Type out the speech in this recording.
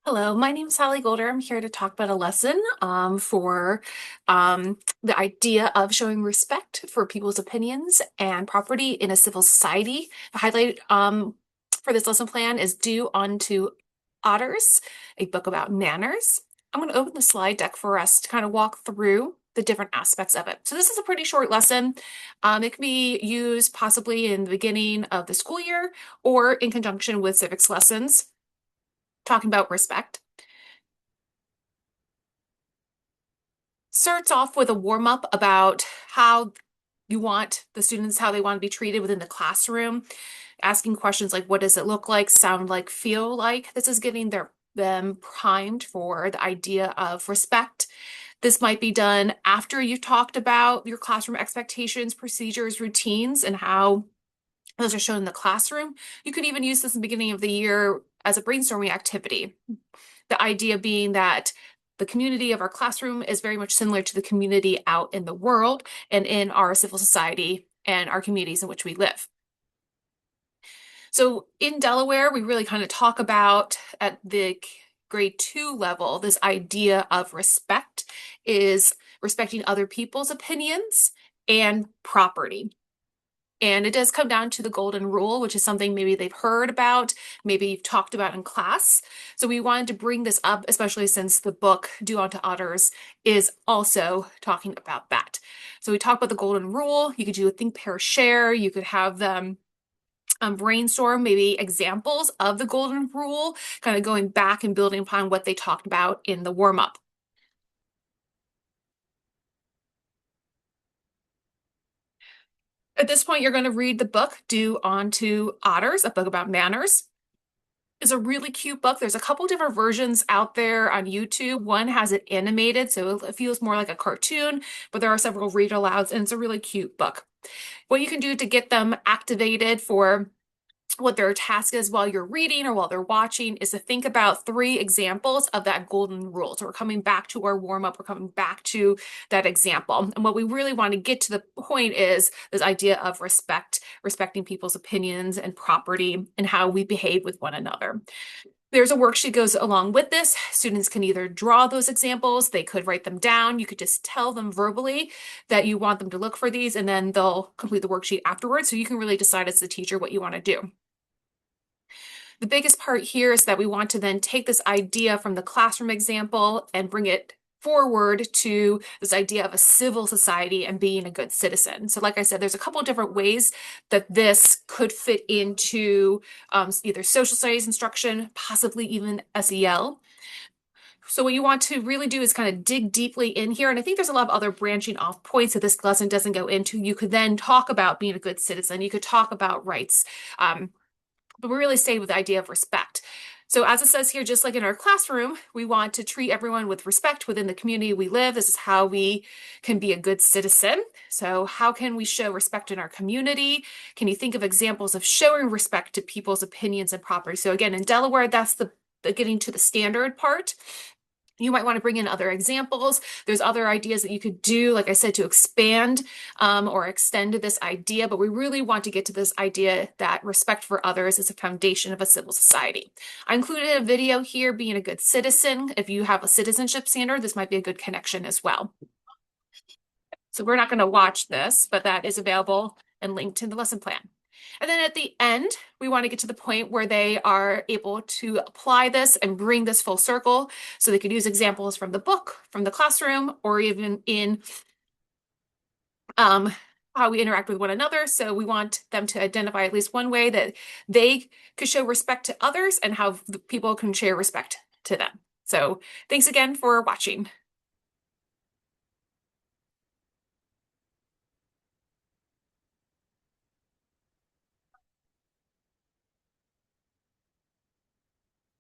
Hello, my name is Sally Golder. I'm here to talk about a lesson for the idea of showing respect for people's opinions and property in a civil society. The highlight for this lesson plan is Do Unto Otters, a book about manners. I'm going to open the slide deck for us to kind of walk through the different aspects of it. So this is a pretty short lesson. It can be used possibly in the beginning of the school year or in conjunction with civics lessons talking about respect. Starts off with a warm up about how you want the students, how they want to be treated within the classroom, asking questions like, what does it look like, sound like, feel like? This is getting them primed for the idea of respect. This might be done after you've talked about your classroom expectations, procedures, routines, and how those are shown in the classroom. You could even use this in the beginning of the year as a brainstorming activity. The idea being that the community of our classroom is very much similar to the community out in the world and in our civil society and our communities in which we live. So in Delaware, we really kind of talk about at the grade 2 level, this idea of respect is respecting other people's opinions and property. And it does come down to the golden rule, which is something maybe they've heard about, maybe you've talked about in class. So we wanted to bring this up, especially since the book Do Unto Otters is also talking about that. So we talk about the golden rule. You could do a think, pair, share. You could have them brainstorm maybe examples of the golden rule, kind of going back and building upon what they talked about in the warm-up. At this point, you're going to read the book, Do Unto Otters, a book about manners. It's a really cute book. There's a couple different versions out there on YouTube. One has it animated, so it feels more like a cartoon, but there are several read alouds, and it's a really cute book. What you can do to get them activated for what their task is while you're reading or while they're watching is to think about 3 examples of that golden rule. So we're coming back to our warm up, we're coming back to that example. And what we really want to get to the point is this idea of respect, respecting people's opinions and property and how we behave with one another. There's a worksheet goes along with this. Students can either draw those examples, they could write them down. You could just tell them verbally that you want them to look for these, and then they'll complete the worksheet afterwards. So you can really decide as the teacher what you want to do. The biggest part here is that we want to then take this idea from the classroom example and bring it forward to this idea of a civil society and being a good citizen. So like I said, there's a couple of different ways that this could fit into either social studies instruction, possibly even SEL. So what you want to really do is kind of dig deeply in here. And I think there's a lot of other branching off points that this lesson doesn't go into. You could then talk about being a good citizen. You could talk about rights. But we really stayed with the idea of respect. So as it says here, just like in our classroom, we want to treat everyone with respect within the community we live. This is how we can be a good citizen. So how can we show respect in our community? Can you think of examples of showing respect to people's opinions and property? So again, in Delaware, that's the getting to the standard part. You might want to bring in other examples. There's other ideas that you could do, like I said, to expand or extend this idea, but we really want to get to this idea that respect for others is a foundation of a civil society. I included a video here, being a good citizen. If you have a citizenship standard, this might be a good connection as well. So we're not going to watch this, but that is available and linked in the lesson plan. And then at the end, we want to get to the point where they are able to apply this and bring this full circle. So they could use examples from the book, from the classroom, or even in how we interact with one another. So we want them to identify at least one way that they could show respect to others and how people can share respect to them. So thanks again for watching.